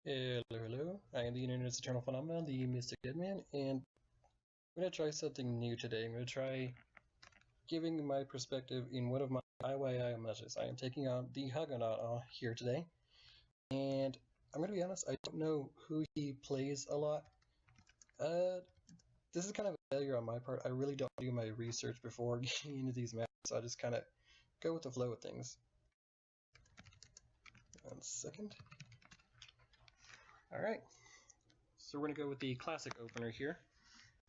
Hello, hello. I am the Internet's eternal phenomenon, the Mystic Deadman, and I'm going to try something new today. I'm going to try giving my perspective in one of my IYI matches. I am taking on the Hugonaut here today, and I'm going to be honest, I don't know who he plays a lot. This is kind of a failure on my part. I really don't do my research before getting into these matches, so I just kind of go with the flow of things. 1 second. Alright. So we're going to go with the classic opener here.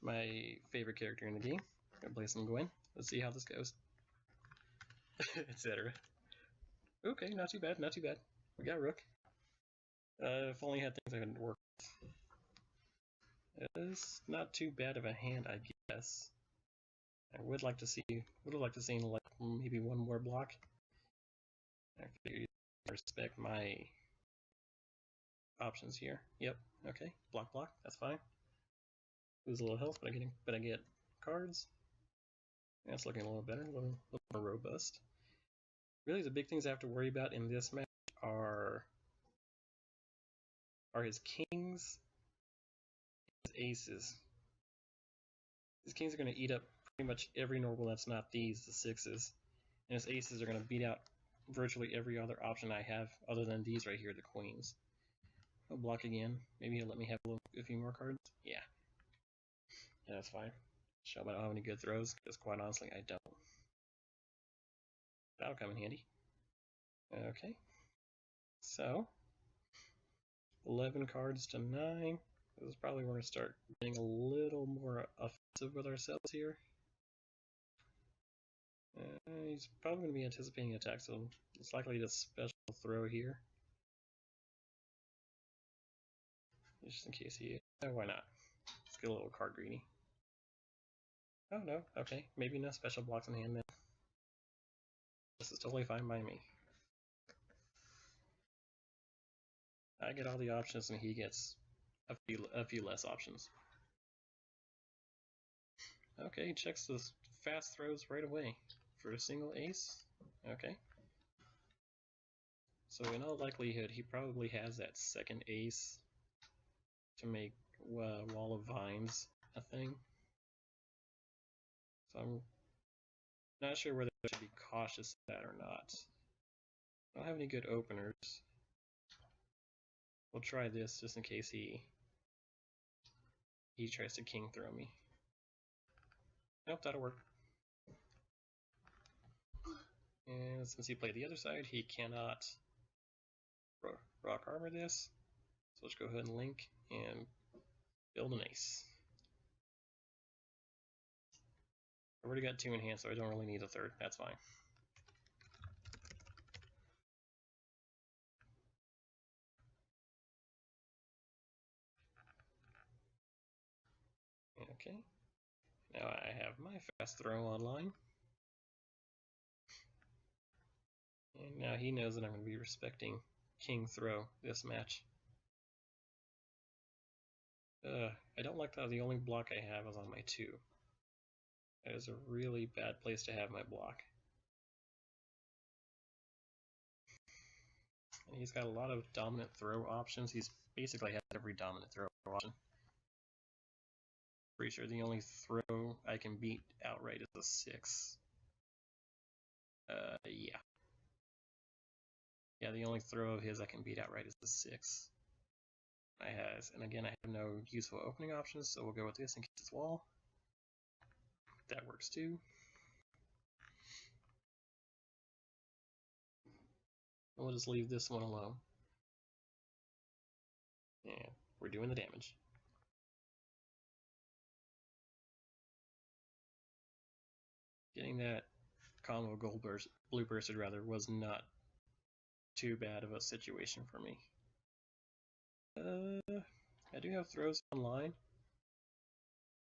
My favorite character in the game. I'm going to play some Gwen. Let's see how this goes. Etc. Okay, not too bad, not too bad. We got Rook. If only had things I couldn't work with. It's not too bad of a hand, I guess. I would like to see like maybe one more block. I figure you respect my options here. Yep, okay. Block, that's fine. Lose a little health, but I get cards. That's looking a little better, a little more robust. Really, the big things I have to worry about in this match are his kings, his aces. His kings are going to eat up pretty much every normal that's not these, the sixes, and his aces are going to beat out virtually every other option I have other than these right here, the queens. I'll block again. Maybe he'll let me have a few more cards. Yeah, that's fine. Show me I don't have any good throws, because quite honestly, I don't. That'll come in handy. Okay, so 11 cards to 9. This is probably where we're going to start getting a little more offensive with ourselves here. He's probably going to be anticipating attack, so it's likely to special throw here. Just in case he... why not? Let's get a little card greedy. Oh no, okay. Maybe no special blocks in hand then. This is totally fine by me. I get all the options and he gets a few less options. Okay, checks the fast throws right away for a single ace. Okay. So in all likelihood, he probably has that second ace to make Wall of Vines a thing. So I'm not sure whether I should be cautious of that or not. I don't have any good openers. We'll try this just in case he tries to king throw me. Nope, that'll work. And since he played the other side, he cannot rock armor this. So let's go ahead and link and build an ace. I've already got 2 in hand, so I don't really need a third. That's fine. Okay. Now I have my fast throw online. And now he knows that I'm going to be respecting king throw this match. I don't like that the only block I have is on my 2. That is a really bad place to have my block. And he's got a lot of dominant throw options. He's basically had every dominant throw option. Pretty sure the only throw I can beat outright is a 6. Yeah. Yeah, the only throw of his I can beat outright is the 6. And again, I have no useful opening options, so we'll go with this in case it's wall. That works too. And we'll just leave this one alone. And we're doing the damage. Getting that combo blue bursted rather was not too bad of a situation for me. I do have throws online.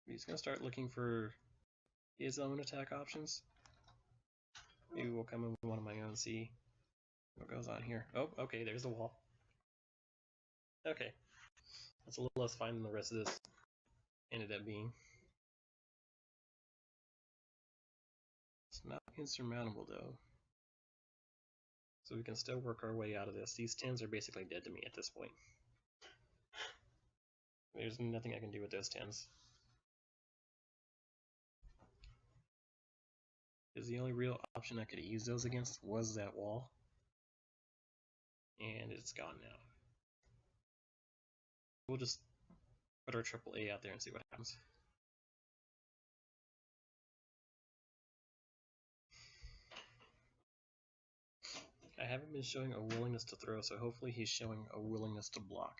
He's gonna start looking for his own attack options. Maybe we'll come in with one of my own, see what goes on here. Oh, okay, there's the wall. Okay, that's a little less fine than the rest of this ended up being. It's not insurmountable though, so we can still work our way out of this. These 10s are basically dead to me at this point. There's nothing I can do with those 10s. Because the only real option I could use those against was that wall. And it's gone now. We'll just put our AAA out there and see what happens. I haven't been showing a willingness to throw, so hopefully he's showing a willingness to block.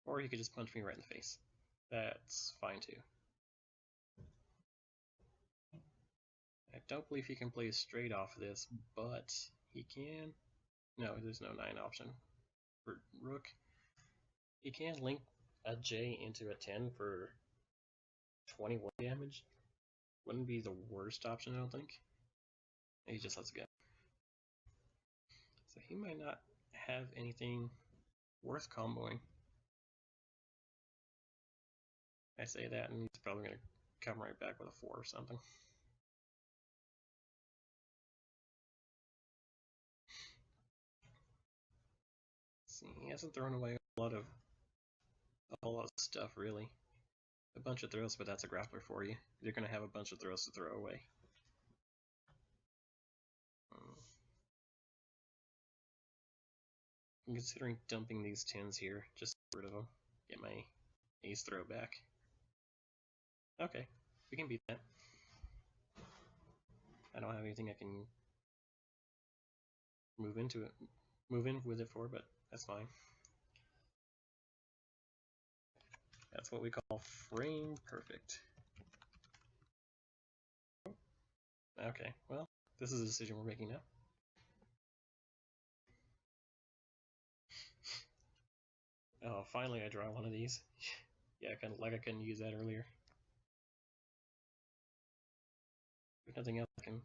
Or he could just punch me right in the face. That's fine too. I don't believe he can play straight off of this, but he can. No, there's no 9 option for Rook. He can link a J into a 10 for 21 damage. Wouldn't be the worst option, I don't think. He just lets it go. So he might not have anything worth comboing. I say that, and he's probably going to come right back with a 4 or something. See, he hasn't thrown away a whole lot of stuff, really. A bunch of throws, but that's a grappler for you. You're going to have a bunch of throws to throw away. I'm considering dumping these 10s here, just to get rid of them. Get my ace throw back. Okay, we can beat that. I don't have anything I can move in with it for, but that's fine. That's what we call frame perfect. Okay, well, this is a decision we're making now. Oh, finally I draw one of these. Yeah, I couldn't use that earlier. There's nothing else I can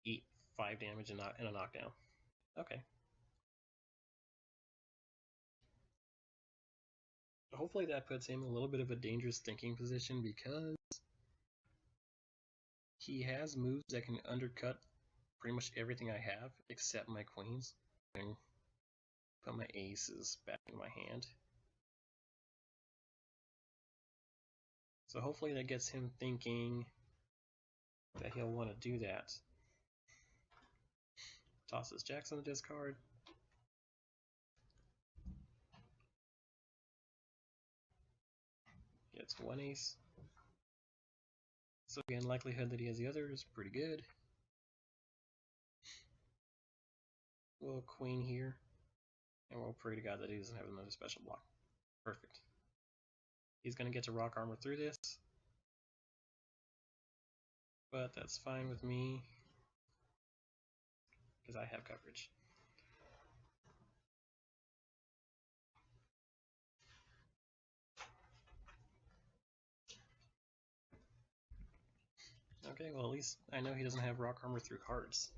eat 5 damage and a knockdown. Okay. Hopefully that puts him in a little bit of a dangerous thinking position, because he has moves that can undercut pretty much everything I have except my queens. And put my aces back in my hand. So hopefully that gets him thinking that he'll want to do that. Tosses jacks on the discard. Gets 1 ace. So again, likelihood that he has the other is pretty good. We'll queen here. And we'll pray to God that he doesn't have another special block. Perfect. He's going to get to rock armor through this. But that's fine with me, because I have coverage. Okay, well at least I know he doesn't have rock armor through cards.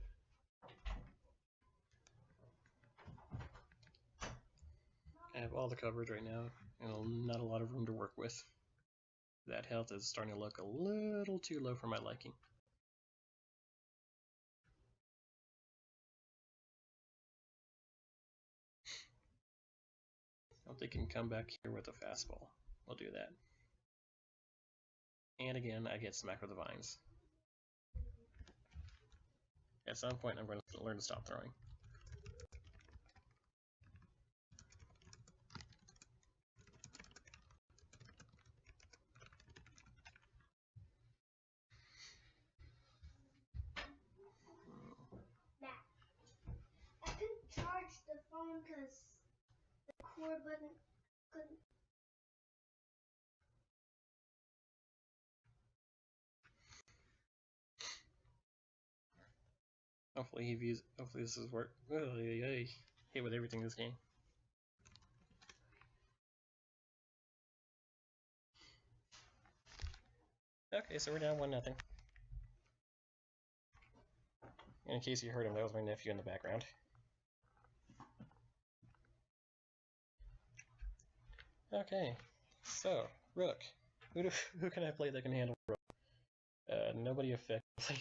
I have all the coverage right now, and not a lot of room to work with. That health is starting to look a little too low for my liking. I hope they can come back here with a fastball. We'll do that. And again, I get smacked with the vines. At some point, I'm going to learn to stop throwing. I couldn't charge the phone because the cord button couldn't. Hopefully this is work. Hit with everything this game. Okay, so we're down 1-0. In case you heard him, that was my nephew in the background. Okay, so Rook. Who can I play that can handle Rook? Nobody effectively.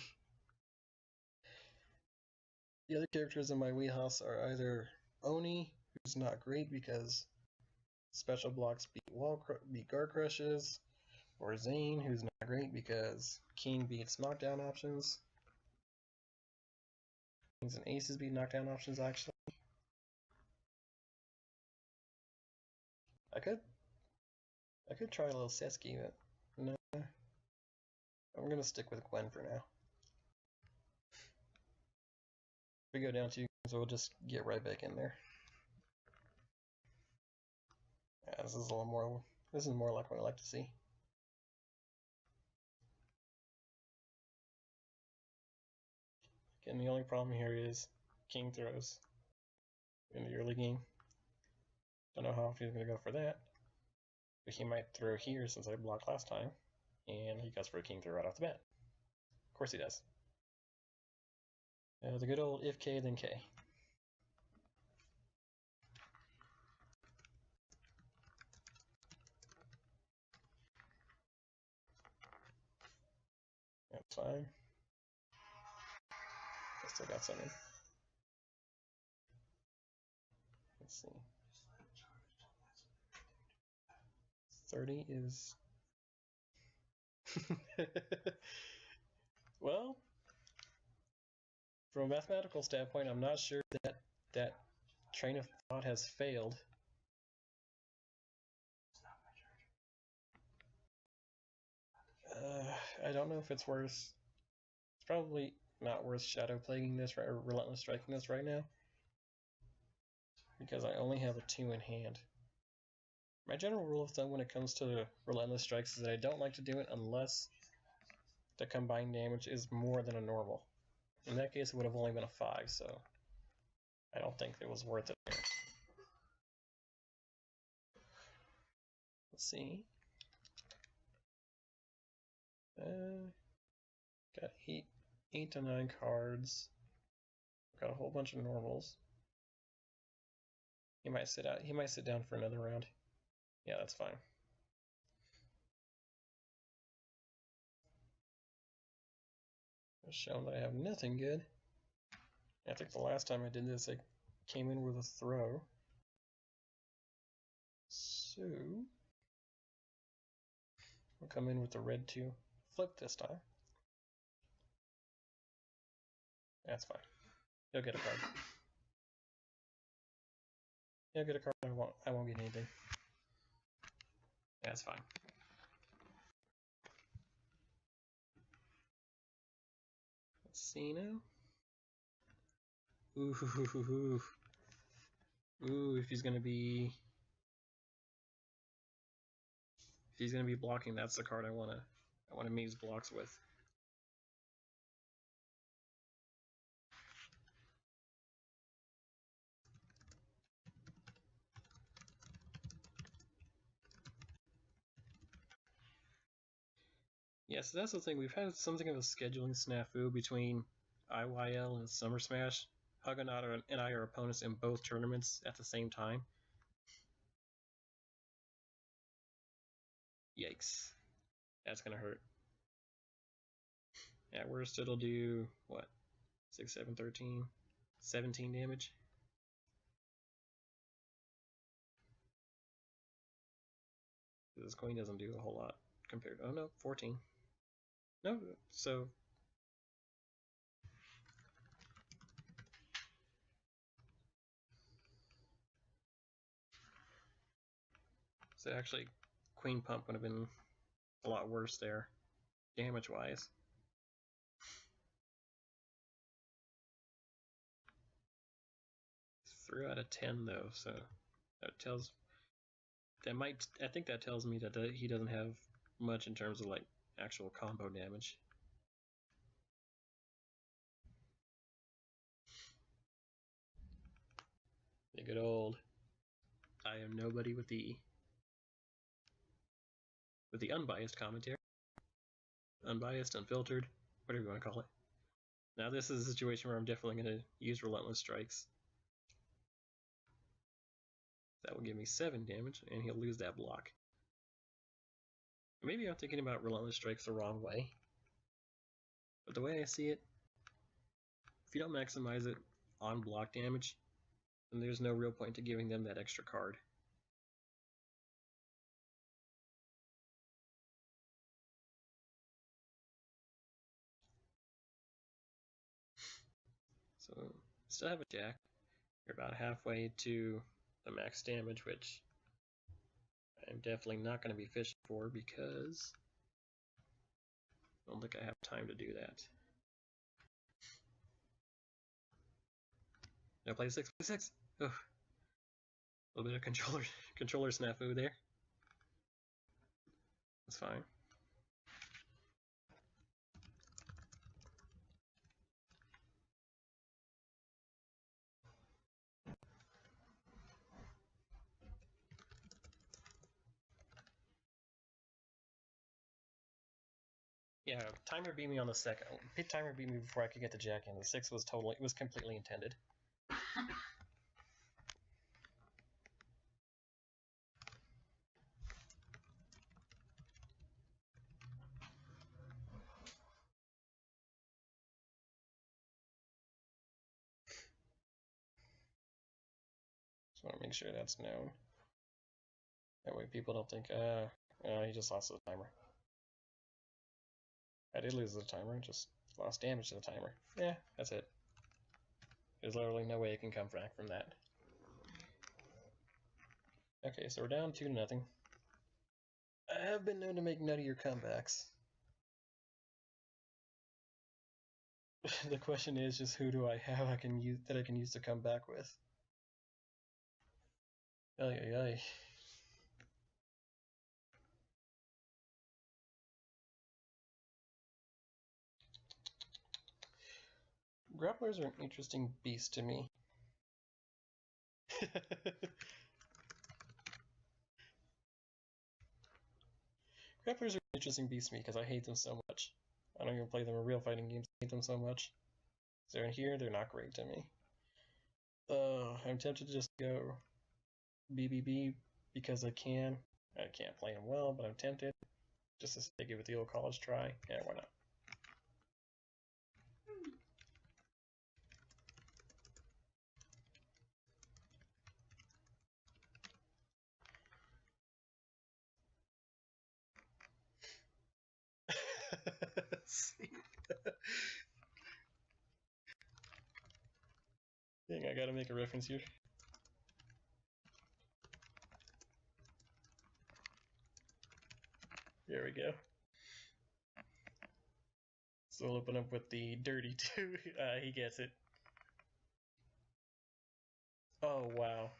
The other characters in my wheelhouse are either Oni, who's not great because special blocks beat guard crushes, or Zane, who's not great because King beats knockdown options. Kings and aces beat knockdown options, actually. I could try a little Seski, but no. I'm gonna stick with Gwen for now. If we go down 2 games, we'll just get right back in there. Yeah, this is a little more. This is more like what I like to see. Again, the only problem here is King throws in the early game. Don't know how often he's gonna go for that, but he might throw here since I blocked last time, and he goes for a King throw right off the bat. Of course he does. The good old if K then K. That's fine. I still got something. Let's see. 30 is... Well, from a mathematical standpoint, I'm not sure that that train of thought has failed. I don't know if it's worth... It's probably not worth shadow plaguing this or relentless striking this right now, because I only have a 2 in hand. My general rule of thumb when it comes to relentless strikes is that I don't like to do it unless the combined damage is more than a normal. In that case, it would have only been a 5, so I don't think it was worth it there. Let's see. Got 8 to 9 cards. Got a whole bunch of normals. He might sit out. He might sit down for another round. Yeah, that's fine. I've shown that I have nothing good. I think the last time I did this, I came in with a throw. So we'll come in with the red 2 flip this time. That's fine. He'll get a card. He'll get a card. I won't get anything. That's fine. Let's see now. Ooh, if he's gonna be blocking, that's the card I wanna muse blocks with. Yeah, so that's the thing. We've had something of a scheduling snafu between IYL and Summer Smash. Hugonaut and I are opponents in both tournaments at the same time. Yikes. That's gonna hurt. At worst, it'll do, what? 6, 7, 13, 17 damage. This queen doesn't do a whole lot compared. Oh no, 14. No, so actually, queen pump would have been a lot worse there, damage-wise. Threw out a 10 though, so that tells. I think that tells me that he doesn't have much in terms of like actual combo damage. The good old I am nobody with the unbiased commentary. Unbiased, unfiltered, whatever you want to call it. Now this is a situation where I'm definitely going to use Relentless Strikes. That will give me 7 damage, and he'll lose that block. Maybe I'm thinking about Relentless Strikes the wrong way. But the way I see it, if you don't maximize it on block damage, then there's no real point to giving them that extra card. So still have a jack. You're about halfway to the max damage, which I'm definitely not going to be fishing for because I don't think I have time to do that. No, play 6, play 6. Oh, a little bit of controller snafu there. That's fine. Yeah, timer beat me on the second. Timer beat me before I could get the jack in. The 6 was completely intended. Just want to make sure that's known. That way people don't think, he just lost the timer. I did lose the timer, just lost damage to the timer. Yeah, that's it. There's literally no way it can come back from that. Okay, so we're down 2-0. I have been known to make nuttier comebacks. The question is just who do I have I can use to come back with? Ay ay ay. Grapplers are an interesting beast to me. Grapplers are an interesting beast to me because I hate them so much. I don't even play them in real fighting games. I hate them so much. So in here, they're not great to me. I'm tempted to just go BBB because I can. I can't play them well, but I'm tempted. Just to give it the old college try. Yeah, why not? Dang, I gotta make a reference here. There we go. So we'll open up with the dirty 2. He gets it. Oh, wow.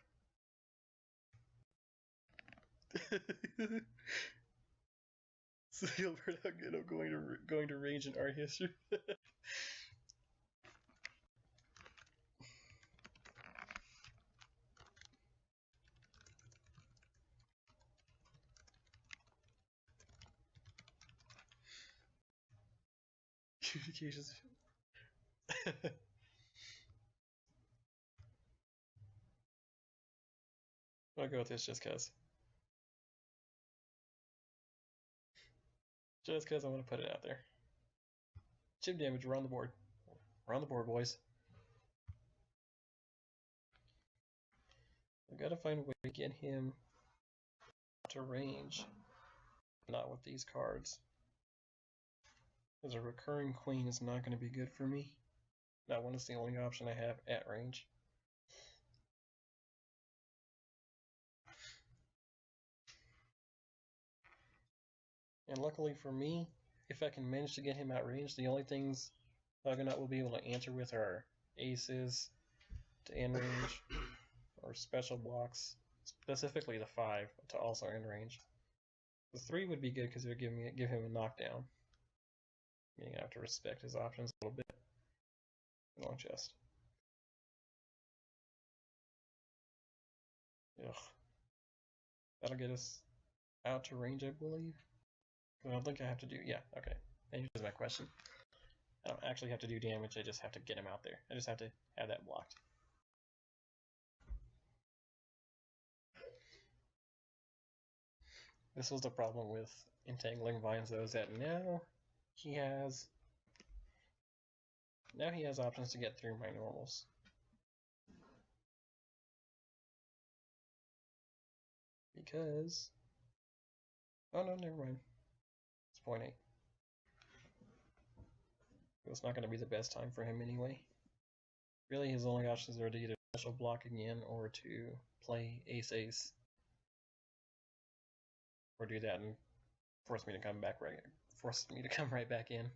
So Gilbert Aguero going to range in art history. Communications. I'll go with this just cause. Just cause I want to put it out there. Chip damage, we're on the board. We're on the board, boys. I've got to find a way to get him to range. Not with these cards. Because a recurring queen is not going to be good for me. That one is the only option I have at range. And luckily for me, if I can manage to get him out range, the only things Huguenot will be able to answer with are aces to end range, or special blocks, specifically the 5 to also end range. The 3 would be good because it would give him a knockdown. Meaning I have to respect his options a little bit. Long chest. Ugh. That'll get us out to range, I believe. I don't think I have to do. Yeah, okay. Answers my question. I don't actually have to do damage, I just have to get him out there. I just have to have that blocked. This was the problem with entangling vines, though, is that now he has options to get through my normals. Because oh no, never mind. It's 0.8. It's not going to be the best time for him anyway. Really, his only options are to either special block again or to play ace-ace. Or do that and force me to come right back in.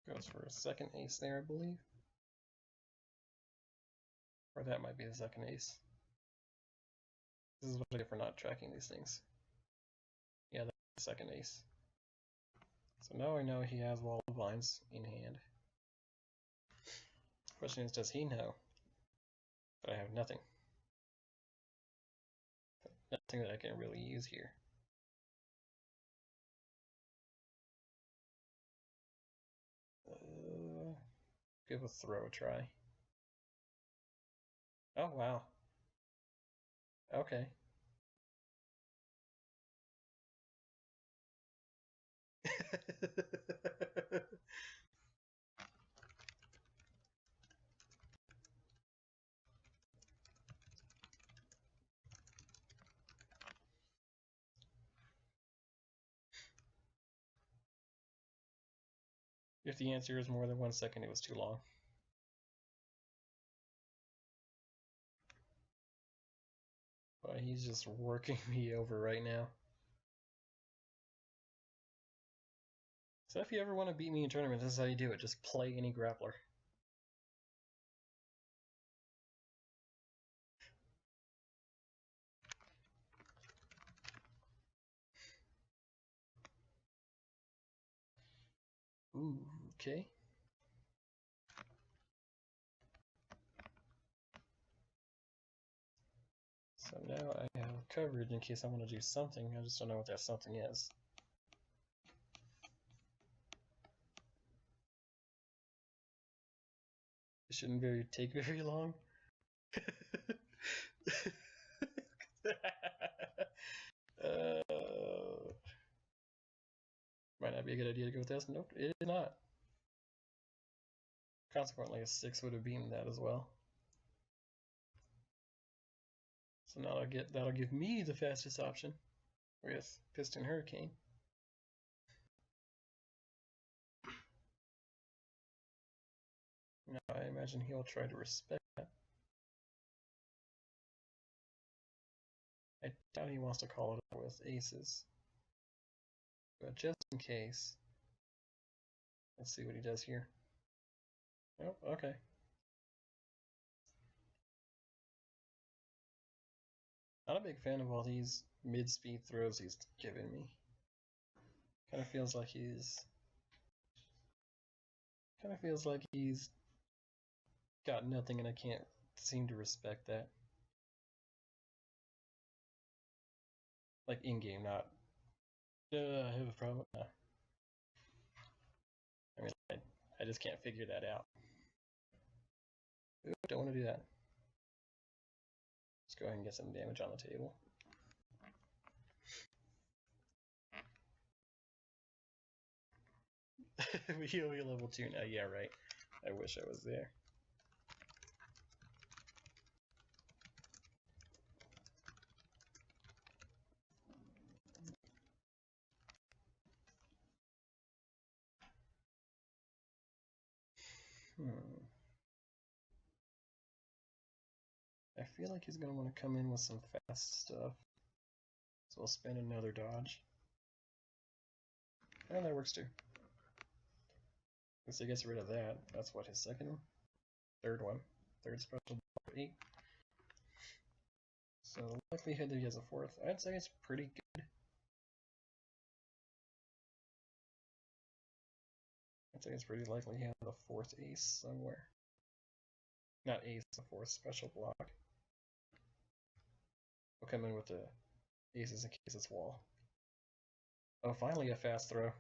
Goes for a second ace there, I believe. Or that might be the second ace. This is what I get for not tracking these things. Yeah, that's the second ace. So now I know he has wall of vines in hand. Question is, does he know that I have nothing? Nothing that I can really use here. Give a throw a try. Oh, wow. Okay. If the answer is more than 1 second, it was too long. But he's just working me over right now. So if you ever want to beat me in tournament, this is how you do it. Just play any grappler. Ooh, okay. So now I have coverage in case I want to do something. I just don't know what that something is. It shouldn't take very long. Might not be a good idea to go with this. Nope, it is not. Consequently, a 6 would have beaten that as well. So now that'll give me the fastest option with Piston Hurricane. Now I imagine he'll try to respect that. I doubt he wants to call it out with aces. But just in case, let's see what he does here. Oh, okay. Not a big fan of all these mid-speed throws he's giving me. Kind of feels like he's got nothing, and I can't seem to respect that. Like in-game, not. I have a problem. I mean, I just can't figure that out. Ooh, don't want to do that. Let's go ahead and get some damage on the table. We level 2 now. Yeah, right. I wish I was there. I feel like he's going to want to come in with some fast stuff. So we'll spend another dodge. And that works too. So he gets rid of that. That's what, his second one? Third one. Third special 8. So the likelihood that he has a fourth, I'd say it's pretty good. I'd say it's pretty likely he has a fourth ace somewhere. Not ace, a fourth special block. We'll come in with the aces in case it's wall. Oh, finally a fast throw.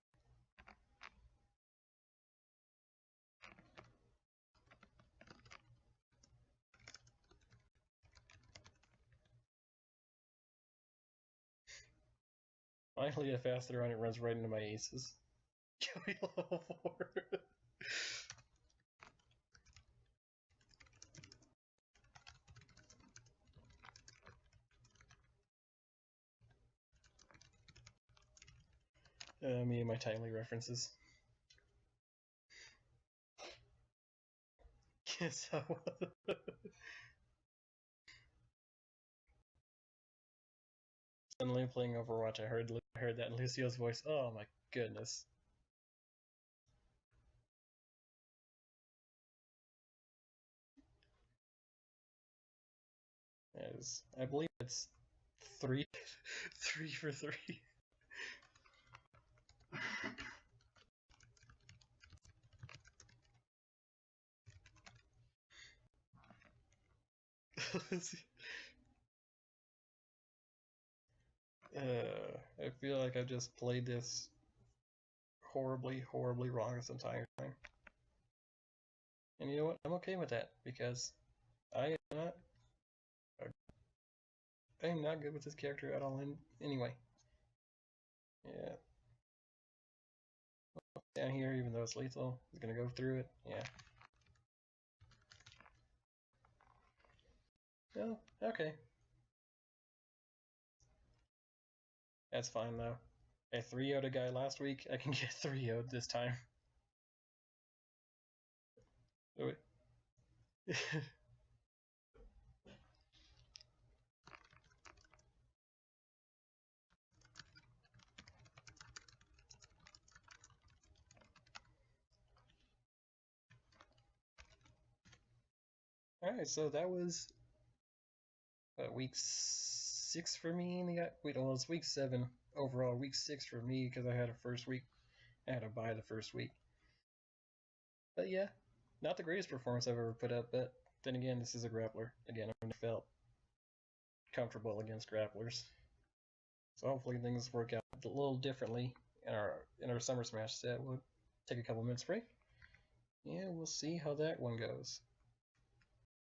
Finally a fast throw and it runs right into my aces. Joey level 4. Me and my timely references. Yes, I was. Suddenly playing Overwatch, I heard that in Lucio's voice. Oh my goodness. As I believe it's 3 for 3. I feel like I've just played this horribly wrong this entire time. And you know what? I'm okay with that because I am not good with this character at all anyway. Yeah. Down here, even though it's lethal, he's gonna go through it. Yeah. Oh, okay. That's fine though. I 3-0'd a guy last week, I can get 3-0'd this time. Oh, wait. Alright, so that was week 6 for me. Wait, well, it's week 7 overall. Week 6 for me because I had a first week. I had to buy the first week. But yeah, not the greatest performance I've ever put up, but then again, this is a grappler. Again, I felt comfortable against grapplers. So hopefully things work out a little differently in our Summer Smash set. We'll take a couple minutes break. Yeah, we'll see how that one goes.